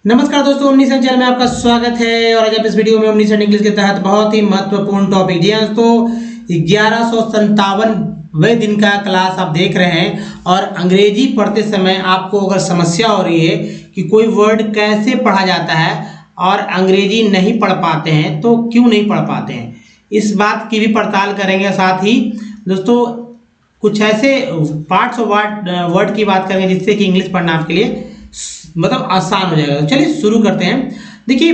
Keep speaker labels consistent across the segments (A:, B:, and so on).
A: नमस्कार दोस्तों, omniscient channel में आपका स्वागत है। और आज आप इस वीडियो में ओमनीसेंट इंग्लिश के तहत बहुत ही महत्वपूर्ण टॉपिक जी हाँ दोस्तों 1157वें दिन का क्लास आप देख रहे हैं। और अंग्रेजी पढ़ते समय आपको अगर समस्या हो रही है कि कोई वर्ड कैसे पढ़ा जाता है और अंग्रेजी नहीं पढ़ पाते हैं तो क्यों नहीं पढ़ पाते हैं, इस बात की भी पड़ताल करेंगे। साथ ही दोस्तों कुछ ऐसे पार्ट्स ऑफ वर्ड की बात करेंगे जिससे कि इंग्लिश पढ़ना आपके लिए मतलब आसान हो जाएगा। तो चलिए शुरू करते हैं। देखिए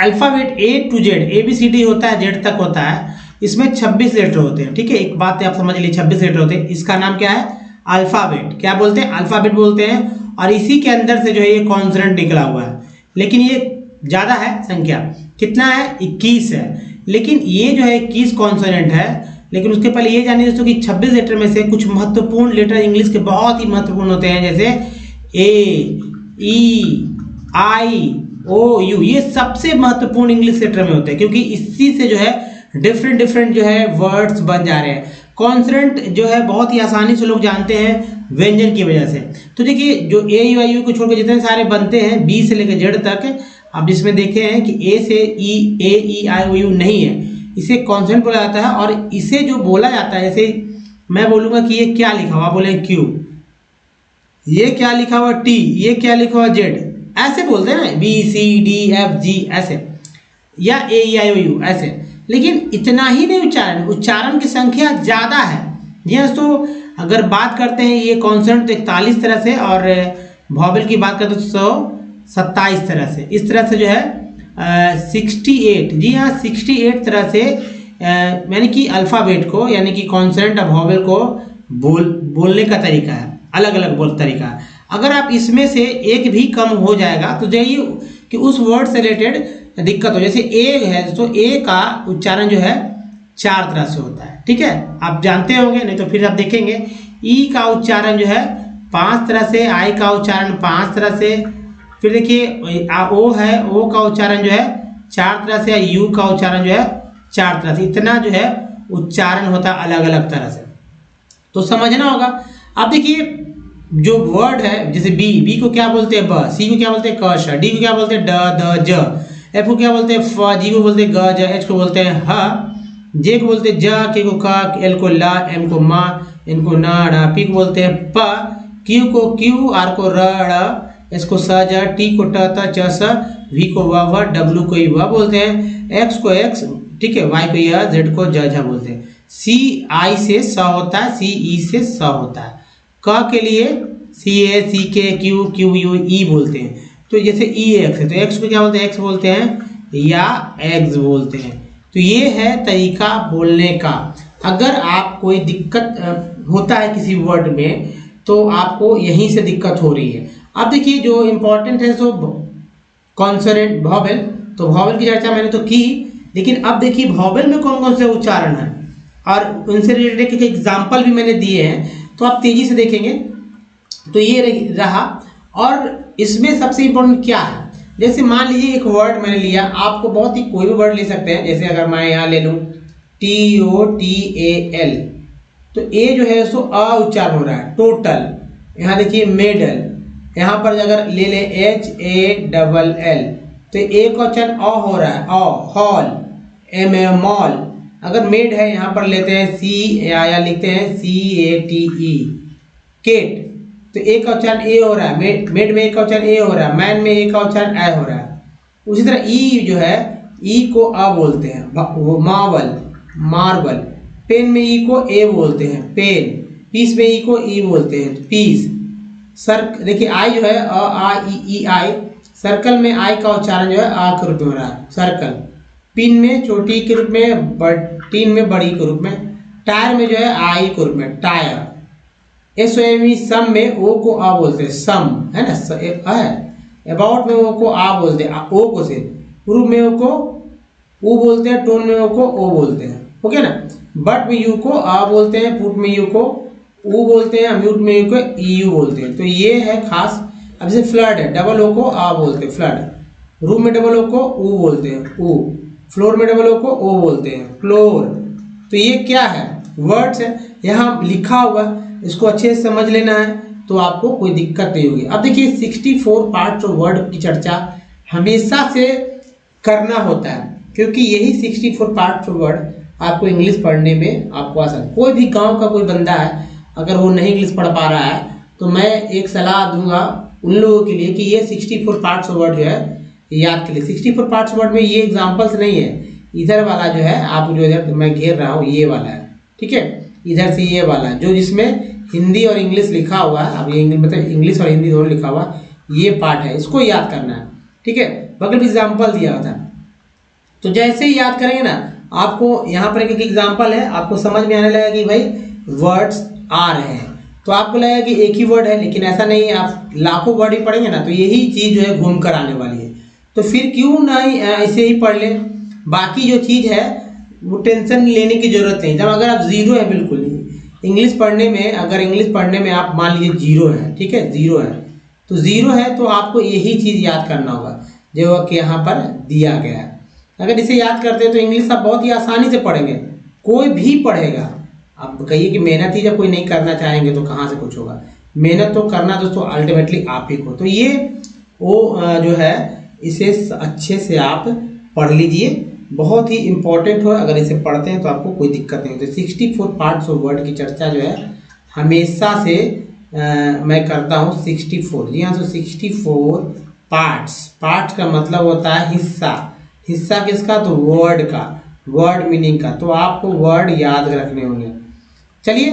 A: alphabet A to Z, ABCD होता है, Z तक होता है, इसमें 26 लेटर होते हैं। ठीक है, एक बात आप समझ लीजिए, 26 लेटर होते हैं। इसका नाम क्या है? अल्फ़ाबेट। क्या बोलते हैं? अल्फ़ाबेट बोलते हैं। और इसी के अंदर से जो है ये कॉन्सोनेंट निकला हुआ है, लेकिन ये ज़्यादा है संख्या। कितना है? 21 है। लेकिन ये जो है 21 कॉन्सोनेंट है। लेकिन उसके पहले ये जानिए दोस्तों कि 26 लेटर में से कुछ महत्वपूर्ण लेटर इंग्लिश के बहुत ही महत्वपूर्ण होते हैं, जैसे A, E, I, O, U। ये सबसे महत्वपूर्ण इंग्लिश लेटर में होते हैं, क्योंकि इसी से जो है डिफरेंट जो है वर्ड्स बन जा रहे हैं। कॉन्सोनेंट जो है बहुत ही आसानी से लोग जानते हैं व्यंजन की वजह से। तो देखिए जो A, U, I, U को छोड़कर जितने सारे बनते हैं B से लेकर Z तक, आप जिसमें देखे हैं कि A से A, E, I, O, U नहीं है, इसे कॉन्सोनेंट बोला जाता है। और इसे जो बोला जाता है, जैसे मैं बोलूँगा कि ये क्या लिखा हुआ, बोले Q, ये क्या लिखा हुआ T, ये क्या लिखा हुआ Z, ऐसे बोलते हैं ना, B, C, D, F, G ऐसे, या A, E, I, O, U ऐसे। लेकिन इतना ही नहीं, उच्चारण की संख्या ज़्यादा है। जी हाँ दोस्तों, अगर बात करते हैं ये कॉन्सोनेंट तो 41 तरह से, और वॉवेल की बात करते हैं तो 27 तरह से। इस तरह से जो है 68, जी हाँ 68 तरह से यानी कि अल्फ़ाबेट को, यानी कि कॉन्सोनेंट और वॉवेल को बोलने का तरीका है, अलग अलग बोल तरीका है। अगर आप इसमें से एक भी कम हो जाएगा तो जाइए कि उस वर्ड से रिलेटेड दिक्कत हो। जैसे ए है तो ए का उच्चारण जो है 4 तरह से होता है। ठीक है, आप जानते होंगे, नहीं तो फिर आप देखेंगे। ई का उच्चारण जो है 5 तरह से, आई का उच्चारण 5 तरह से, फिर देखिए ओ है, ओ का उच्चारण जो है 4 तरह से, यू का उच्चारण जो है 4 तरह से। इतना जो है उच्चारण होता है अलग अलग तरह से, तो समझना होगा। अब देखिए जो वर्ड है, जैसे बी को क्या बोलते हैं ब, सी को क्या बोलते हैं क श, डी को क्या बोलते हैं ड द ज, एफ को क्या बोलते हैं फ, जी को बोलते हैं ग ज, एच को बोलते हैं ह, जे को बोलते हैं ज, के को क, एल को ला, एम को मा, एन को न ड़, पी को बोलते हैं प, क्यू को क्यू, आर को र ड़, एस को स ज, टी को ट त च स, वी को व व, डब्ल्यू को व बोलते हैं, एक्स को एक्स, ठीक है, वाई को य, जेड को ज झ बोलते हैं। सी आई से स होता है, सी ई से स होता है। क के लिए सी ए, सी के, क्यू, क्यू यू, ई बोलते हैं। तो जैसे ई एक्स है तो एक्स को क्या बोलते हैं? एक्स बोलते हैं या एग्स बोलते हैं। तो ये है तरीका बोलने का। अगर आप कोई दिक्कत होता है किसी वर्ड में तो आपको यहीं से दिक्कत हो रही है। अब देखिए जो इम्पोर्टेंट है सो कॉन्सोनेंट, वॉवेल। तो वॉवेल की चर्चा मैंने तो की, लेकिन अब देखिए वॉवेल में कौन कौन से उच्चारण है और उनसे रिलेटेड एक एग्जाम्पल भी मैंने दिए हैं, तो आप तेजी से देखेंगे। तो ये रहा। और इसमें सबसे इम्पोर्टेंट क्या है, जैसे मान लीजिए एक वर्ड मैंने लिया, आपको बहुत ही कोई भी वर्ड ले सकते हैं। जैसे अगर मैं यहाँ ले लूँ TOTAL, तो ए जो है उसको अ उच्चारण हो रहा है, टोटल। यहाँ देखिए मेडल, यहाँ पर अगर ले लें HALL, तो ए का उच्चारण अ हो रहा है, अ, हॉल, मॉल। अगर मेड है यहाँ पर लेते हैं सी या लिखते हैं CATE, केट, तो ए का उच्चारण ए हो रहा है, मेड में ए का उच्चारण ए हो रहा है, मैन में ए का उच्चारण ए हो रहा है। उसी तरह ई जो है, ई को अ बोलते हैं, वो मार्बल, मार्बल। पेन में ई को ए बोलते हैं, पेन। पीस में ई को ई बोलते हैं, पीस। देखिए आई जो है अ आ ई आई, सर्कल में आई का उच्चारण जो है आ के रूप में हो रहा है, सर्कल। पिन में छोटी के रूप में, टीन में बड़ी के रूप में। टायर में जो है आई के रूप में, टायर। SOME सम में ओ को आ बोलते हैं, सम, है ना, अबाउट में ओ को आ बोलते हैं, ओ को से। प्रूव में ओ को ऊ बोलते हैं, टोन में ओ को ओ बोलते हैं, ओके ना। बट में यू को आ बोलते हैं, पुट में यू को ऊ बोलते हैं, म्यूट में यू को यू बोलते हैं। तो ये है खास। अब जैसे फ्लड है, डबल ओ को आ बोलते हैं, फ्लड। रूम में डबल ओ को ऊ बोलते हैं, ऊ। फ्लोर में डबल ओ को ओ बोलते हैं, फ्लोर। तो ये क्या है? वर्ड्स है, यहाँ लिखा हुआ, इसको अच्छे से समझ लेना है। तो आपको कोई दिक्कत नहीं होगी। अब देखिए 64 पार्ट्स ऑफ वर्ड की चर्चा हमेशा से करना होता है, क्योंकि यही 64 पार्ट्स ऑफ वर्ड आपको इंग्लिश पढ़ने में आपको आसान। कोई भी गांव का कोई बंदा है अगर वो नहीं इंग्लिश पढ़ पा रहा है तो मैं एक सलाह दूंगा उन लोगों के लिए कि ये 64 पार्ट्स ऑफ वर्ड जो है याद के लिए। 64 पार्ट्स वर्ड में ये एग्जाम्पल्स नहीं है, इधर वाला जो है आप जो इधर मैं घेर रहा हूँ ये वाला है, ठीक है, इधर से ये वाला जो जिसमें हिंदी और इंग्लिश लिखा हुआ है, अब ये मतलब इंग्लिश और हिंदी दोनों लिखा हुआ ये पार्ट है, इसको याद करना है, ठीक है। बगल में एग्जाम्पल दिया हुआ था, तो जैसे ही याद करेंगे ना आपको यहाँ पर एक एग्जाम्पल है, आपको समझ में आने लगा कि भाई वर्ड्स आ रहे हैं, तो आपको लगेगा कि एक ही वर्ड है, लेकिन ऐसा नहीं है, आप लाखों वर्ड ही पढ़ेंगे ना तो यही चीज़ जो है घूम कर आने वाली है। तो फिर क्यों ना इसे ही पढ़ लें, बाकी जो चीज़ है वो टेंशन लेने की जरूरत नहीं। जब अगर आप जीरो है बिल्कुल इंग्लिश पढ़ने में, अगर इंग्लिश पढ़ने में आप मान लीजिए जीरो है, ठीक है, जीरो है, तो जीरो है तो आपको यही चीज़ याद करना होगा जो कि यहाँ पर दिया गया है। अगर इसे याद करते हैं तो इंग्लिश आप बहुत ही आसानी से पढ़ेंगे, कोई भी पढ़ेगा। आप कहिए कि मेहनत ही जब कोई नहीं करना चाहेंगे तो कहाँ से कुछ होगा, मेहनत तो करना दोस्तों अल्टीमेटली आप ही को। तो ये वो जो है इसे अच्छे से आप पढ़ लीजिए, बहुत ही इम्पोर्टेंट हो, अगर इसे पढ़ते हैं तो आपको कोई दिक्कत नहीं होती। 64 पार्ट्स ऑफ वर्ड की चर्चा जो है हमेशा से मैं करता हूँ 64, जी हाँ, तो 64 पार्ट्स, पार्ट्स का मतलब होता है हिस्सा, हिस्सा किसका, तो वर्ड का, वर्ड मीनिंग का, तो आपको वर्ड याद रखने होंगे। चलिए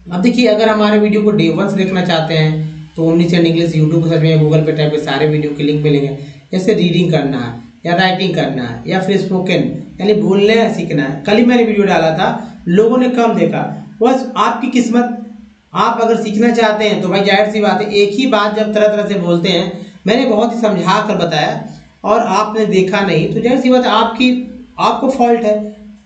A: अब देखिए, अगर हमारे वीडियो को डे 1 से देखना चाहते हैं तो ओमनीसेंट इंग्लिश यूट्यूब पर सर्च में, गूगल पे टाइप पे सारे वीडियो के लिंक मिलेंगे। जैसे रीडिंग करना है या राइटिंग करना है या फिर स्पोकन यानी बोलने सीखना है। कल ही मैंने वीडियो डाला था, लोगों ने कम देखा, बस आपकी किस्मत। आप अगर सीखना चाहते हैं तो भाई जाहिर सी बात है, एक ही बात जब तरह तरह से बोलते हैं, मैंने बहुत ही समझा कर बताया और आपने देखा नहीं, तो जाहिर सी बात है आपको फॉल्ट है,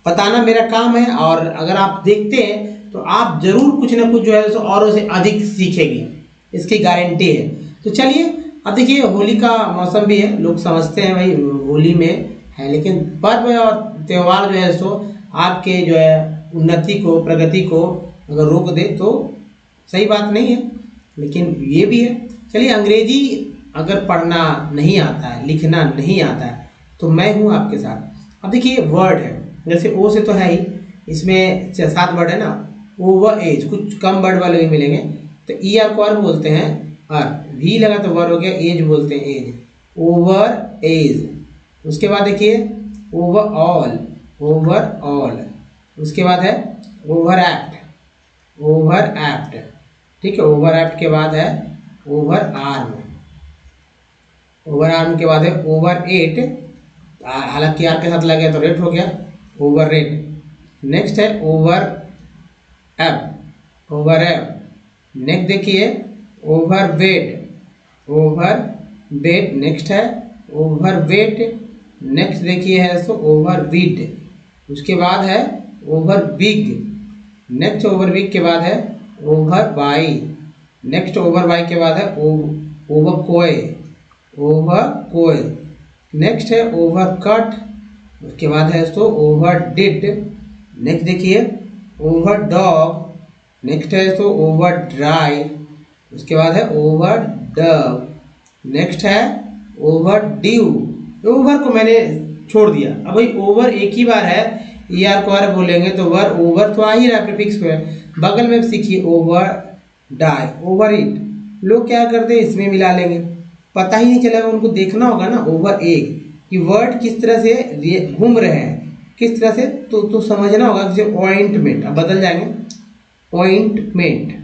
A: बताना मेरा काम है। और अगर आप देखते हैं तो आप जरूर कुछ ना कुछ जो है सो औरों से अधिक सीखेंगे, इसकी गारंटी है। तो चलिए अब देखिए, होली का मौसम भी है, लोग समझते हैं भाई होली में है, लेकिन पर्व और त्यौहार जो है सो आपके जो है उन्नति को, प्रगति को अगर रोक दे तो सही बात नहीं है, लेकिन ये भी है। चलिए, अंग्रेजी अगर पढ़ना नहीं आता है, लिखना नहीं आता है, तो मैं हूँ आपके साथ। अब देखिए वर्ड है, जैसे ओ से तो है ही, इसमें 7 वर्ड है ना, ओवर एज, कुछ कम वर्ड वाले भी मिलेंगे, तो ई आर को आर बोलते हैं, आर भी लगा तो वर्ड हो गया, एज बोलते हैं एज, ओवर एज। उसके बाद देखिए ओवरऑल, ओवरऑल। उसके बाद है ओवर एक्ट, ओवर एक्ट, ठीक है, ओवर एक्ट के बाद है ओवर आर्म, ओवर आर्म के बाद है ओवर एट, हालांकि आर के साथ लगे तो रेट हो गया, ओवर रेट। नेक्स्ट है ओवर एब, ओवर एब। नेक्स्ट देखिए over weight, over weight. Next है ओवर वेट। नेक्स्ट देखिए है सो ओवर वीट। उसके बाद है over big. Next over big के बाद है over by. Next over by के बाद है ओवर कोय, ओवर कोय। नेक्स्ट है ओवर कट। उसके बाद है सो ओवर डिड। नेक्स्ट देखिए ओवर डॉग। नेक्स्ट है सो ओवर ड्राई। उसके बाद है ओवर डव। नेक्स्ट है ओवर ड्यू। ओवर को मैंने छोड़ दिया, अब भाई ओवर एक ही बार है, ई आर को आर बोलेंगे तो वर, ओवर तो आ ही रहा प्रीफिक्स पे। बगल में सीखिए ओवर डाई, ओवर इट। लोग क्या करते हैं, इसमें मिला लेंगे, पता ही नहीं चलेगा, उनको देखना होगा ना ओवर एग कि वर्ड किस तरह से घूम रहे हैं, किस तरह से, तो समझना होगा। जैसे ऑइंटमेंट, अब बदल जाएंगे, ऑइंटमेंट,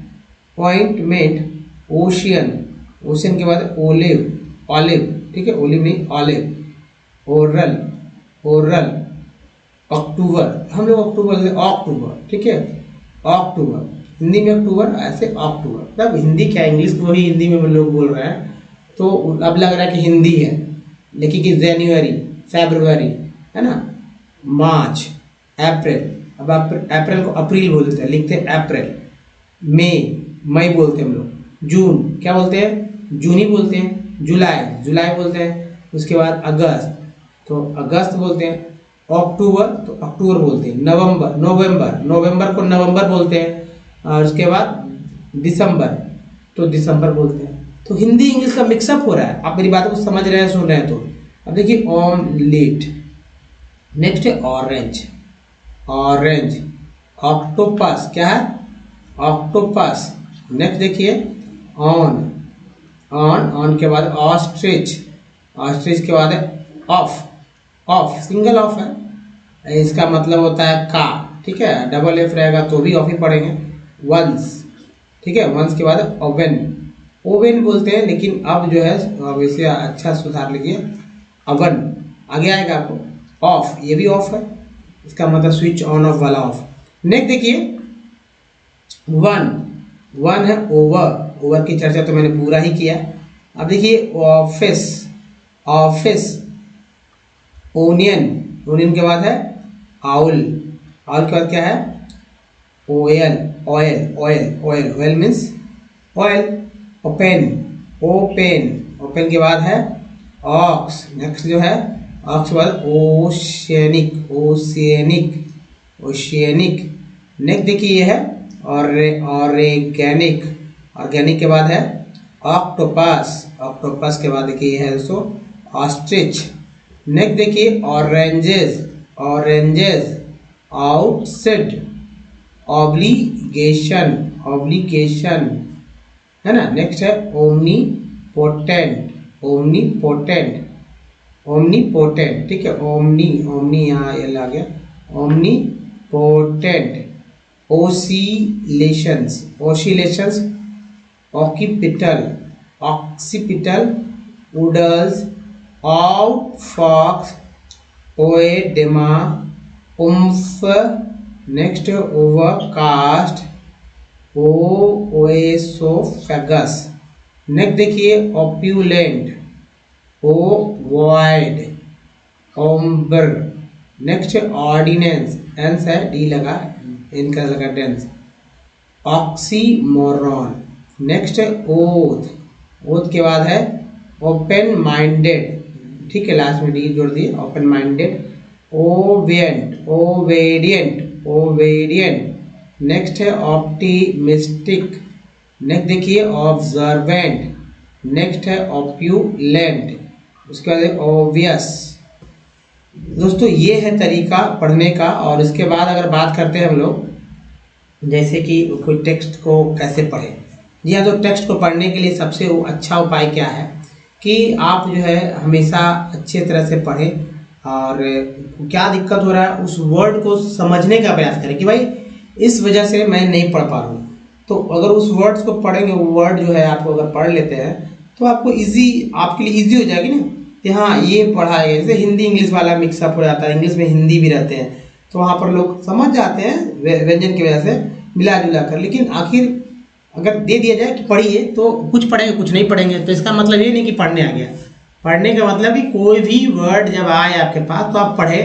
A: ऑइंटमेंट। ओशियन, ओशियन के बाद ओलिव, ऑलिव, ठीक है, ओलिव नहीं ऑलिव। Oral, oral. अक्टूबर, हम लोग अक्टूबर से अक्टूबर, ठीक है, अक्टूबर, हिंदी में अक्टूबर, ऐसे अक्टूबर। तब हिंदी क्या, इंग्लिश को ही हिंदी में लोग बोल रहे हैं, तो अब लग रहा है कि हिंदी है, लेकिन कि जनवरी, फरवरी, है ना, मार्च, अप्रैल। अब अप्रैल को अप्रैल बोलते हैं, लिखते हैं अप्रैल। मई बोलते हैं हम लोग। जून क्या बोलते हैं, जूनी बोलते हैं। जुलाई, जुलाई बोलते हैं। उसके बाद अगस्त, तो अगस्त बोलते हैं। अक्टूबर, तो अक्टूबर बोलते हैं। नवंबर, नवंबर, नवंबर को नवंबर बोलते हैं। और उसके बाद दिसंबर, तो दिसंबर बोलते हैं। तो हिंदी इंग्लिश का मिक्सअप हो रहा है। आप मेरी बात को समझ रहे हैं, सुन रहे हैं? तो अब देखिए ऑमलेट, नेक्स्ट है ऑरेंज, ऑरेंज। ऑक्टोपस क्या है? ऑक्टोपस। नेक्स्ट देखिए ऑन, ऑन, ऑन के बाद ऑस्ट्रिच, ऑस्ट्रिच के बाद है ऑफ, ऑफ सिंगल ऑफ है, इसका मतलब होता है का, ठीक है। डबल एफ रहेगा तो भी ऑफ ही पढ़ेंगे। वंस, ठीक है, वंस के बाद ओवन, ओवन बोलते हैं, लेकिन अब जो है अब इसे अच्छा सुधार लीजिए, अवन आगे आएगा आपको। ऑफ, ये भी ऑफ है, इसका मतलब स्विच ऑन ऑफ वाला ऑफ। नेक्स्ट देखिए वन, वन है ओवर, ओवर की चर्चा तो मैंने पूरा ही किया। अब देखिए ऑफिस, ऑफिस। ओनियन, ओनियन के बाद है आउल, आउल के बाद क्या है? Oil, oil, oil, oil, oil means oil. Open, open, open के बाद है ऑक्स। नेक्स्ट जो है ऑक्स के बाद ओशियनिक, ओशियनिक, ओशियनिक। नेक्स्ट देखिए ये है ऑर्गेनिक, ऑर्गेनिक के बाद है ऑक्टोपस, ऑक्टोपस के बाद देखिए है दोस्तों ऑस्ट्रिच। नेक्स्ट देखिए oranges, oranges. Outside, obligation, obligation है ना। नेक्स्ट है omnipotent, omnipotent, omnipotent, ठीक है। ओमनी, ओमनी यहाँ एल आ गया, omnipotent. Oscillations, oscillations. Occipital, occipital. Oodles, outfox, oedema, oomph. Next overcast, oesophagus. Next देखिए opulent, ovoid, ombre. Next ordinance, एंस है डी लगा, इनका लगा डेंस। ऑक्सीमोरॉन। नेक्स्ट ओथ, ओथ के बाद है ओपन माइंडेड, ठीक है, लास्ट में डी जोड़ दिए, ओपन माइंडेड। ओवेंट, ओवेडियंट, ओवेडियंट। नेक्स्ट है ऑप्टिमिस्टिक। नेक्स्ट देखिए ऑब्जर्वेंट। नेक्स्ट है ऑप्यूलेंट, उसके बाद है ऑब्वियस। दोस्तों ये है तरीका पढ़ने का। और इसके बाद अगर बात करते हैं हम लोग जैसे कि कोई टेक्स्ट को कैसे पढ़ें। जी हाँ, तो टेक्स्ट को पढ़ने के लिए सबसे अच्छा उपाय क्या है कि आप जो है हमेशा अच्छे तरह से पढ़ें और क्या दिक्कत हो रहा है उस वर्ड को समझने का प्रयास करें कि भाई इस वजह से मैं नहीं पढ़ पा रहा हूँ। तो अगर उस वर्ड्स को पढ़ेंगे, वो वर्ड जो है आपको अगर पढ़ लेते हैं तो आपको इजी, आपके लिए इजी हो जाएगी ना कि हाँ ये पढ़ा है। जैसे हिंदी इंग्लिश वाला मिक्सअप हो जाता है, इंग्लिश में हिंदी भी रहते हैं, तो वहाँ पर लोग समझ जाते हैं व्यंजन की वजह से मिला जुला कर। लेकिन आखिर अगर दे दिया जाए कि पढ़िए तो कुछ पढ़ेंगे कुछ नहीं पढ़ेंगे, तो इसका मतलब ये नहीं कि पढ़ने आ गया। पढ़ने का मतलब कि कोई भी वर्ड जब आए आपके पास तो आप पढ़े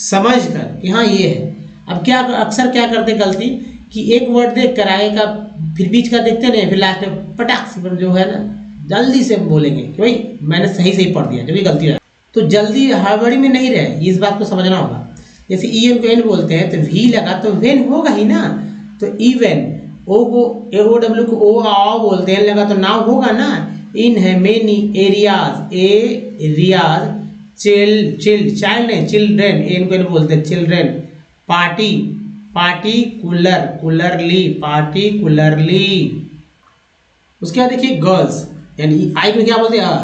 A: समझ कर कि हाँ ये है। अब क्या अक्सर क्या करते गलती कि एक वर्ड देख कर आगे का फिर बीच का देखते नहीं, फिर लास्ट में पटाख से जो है ना जल्दी से बोलेंगे कि भाई मैंने सही सही पढ़ दिया, जो भी गलती है। तो जल्दी हड़बड़ी में नहीं रहे, इस बात को समझना होगा। जैसे ई एन को एन बोलते हैं तो वी लगा तो वेन होगा ही ना, तो इवेन। ओ को ए ओ डब्ल्यू को ओ आओ बोलते हैं, लगा तो नाउ होगा ना। इन है many, areas, areas. Chill, chill, child नहीं चिल्ड्रेन, एन को एन बोलते हैं children. Party, particular, cularly, particularly. उसके बाद देखिए गर्ल्स, यानी आई को क्या बोलते हैं अ।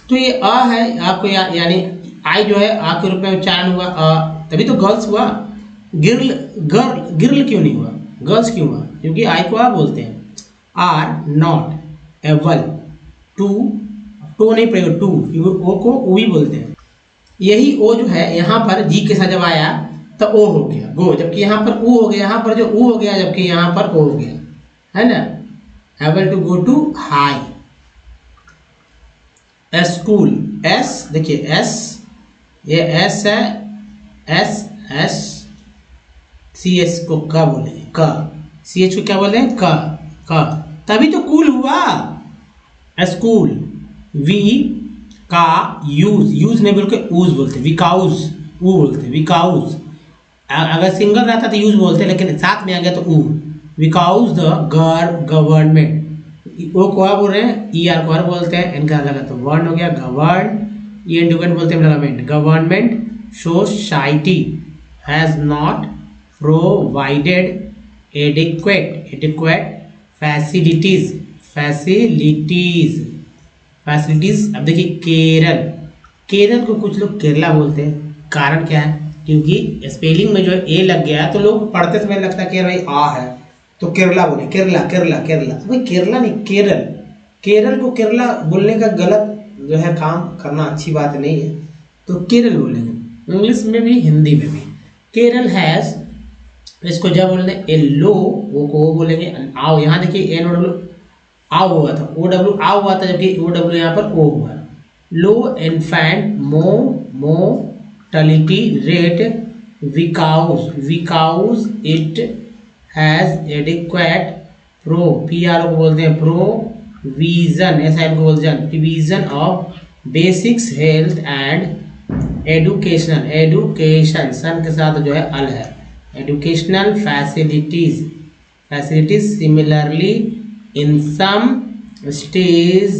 A: तो ये अ है आपको यानी आई जो है आ के रूप में उच्चारण हुआ अ, तभी तो गर्ल्स हुआ। गिर्ल, गर्ल, गिर्ल क्यों नहीं हुआ, गर्ल्स क्यों हुआ? क्योंकि आई को आ बोलते हैं। Are not able to, to नहीं पड़ेगा टू, ओ को ओ ही बोलते हैं। यही ओ जो है यहाँ पर जी के साथ जब आया तो ओ हो गया गो, जबकि यहाँ पर ऊ हो गया, यहाँ पर जो ऊ हो गया जबकि यहाँ पर ओ हो गया, है ना। Able to go to high. School, S देखिए एस, ये एस है, एस एस। सी एस को क बोलेंगे, क। सी एच को क्या बोलते हैं, क, तभी तो कूल हुआ। स्कूल, वी का यूज, यूज नहीं बोल के ऊज बोलते, विकाउज, ऊ बोलते, विकाउज। अगर सिंगल रहता तो यूज बोलते, लेकिन साथ में आ गया तो ऊ। विकाउज द गवर्नमेंट, ओ को बोल रहे हैं, ई आर को बोलते हैं, इनका लगा तो वर्ण हो गया गवर्न, ये एडुकेट बोलते हैं government, government society has not provided adequate facilities. अब देखिए केरल को कुछ लोग केरला बोलते हैं, कारण क्या है, क्योंकि स्पेलिंग में जो ए लग गया है तो लोग पढ़ते समय लगता है कि भाई आ है तो केरला बोले, केरला भाई केरला नहीं, केरल को केरला बोलने का गलत जो है काम करना अच्छी बात नहीं है, तो केरल बोलेंगे इंग्लिश में भी हिंदी में भी। केरल हैज, इसको जब बोलते हैं ए लो, वो को वो बोलेंगे आओ, यहाँ देखिए एन ओ डब्ल्यू आओ हुआ था, ओ डब्ल्यू आओ हुआ था, जबकि ओ डब्ल्यू यहाँ पर ओ हुआ। Low infant mortality rate because it has adequate P R को बोलते हैं प्रोविजन, ऐसा इनको बोलते हैं provision of basics health and education सन के साथ जो है अल है, educational facilities similarly in some states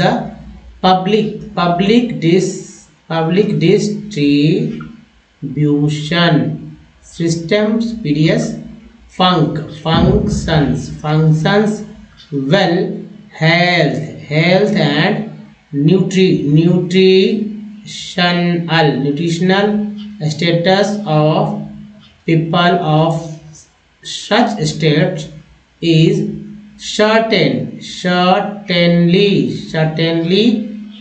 A: the public distribution systems functions well. Health and nutritional status of people of such states is certainly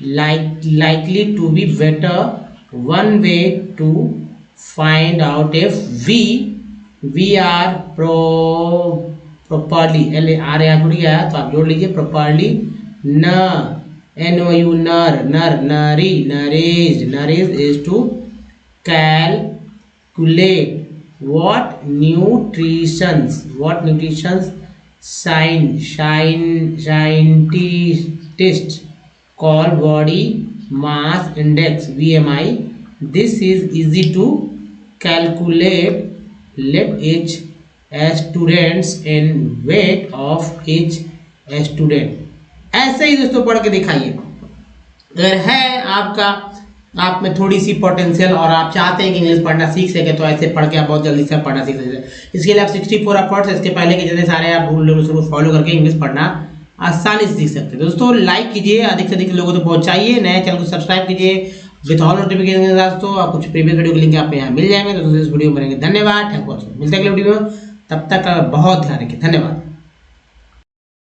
A: likely to be better. One way to find out if we are properly, LAR यहाँ थोड़ी आया तो आप जोड़ लीजिए properly, nourished is to calculate what nutritions scientists call body mass index BMI. This is easy to calculate. Let each students in weight of each student. ऐसे ही दोस्तों पढ़ के दिखाइए। अगर है आप में थोड़ी सी पोटेंशियल और आप चाहते हैं कि इंग्लिश पढ़ना सीख सके तो ऐसे पढ़ के आप बहुत जल्दी से पढ़ना सीख सकते हैं। इसके लिए आप 64 एफर्ट्स, इसके पहले के जितने सारे आप रूल को फॉलो करके इंग्लिश पढ़ना आसानी से सीख सकते हैं। दोस्तों लाइक कीजिए, अधिक से अधिक लोगों तक पहुंचाइए, नए चैनल को सब्सक्राइब कीजिए विद ऑल नोटिफिकेशन के साथ। तो आप कुछ प्रीवियस वीडियो के लिंक आपको यहाँ मिल जाएंगे। तो इस वीडियो में मिलते हैं अगले वीडियो में, तब तक बहुत ध्यान रखिए, धन्यवाद।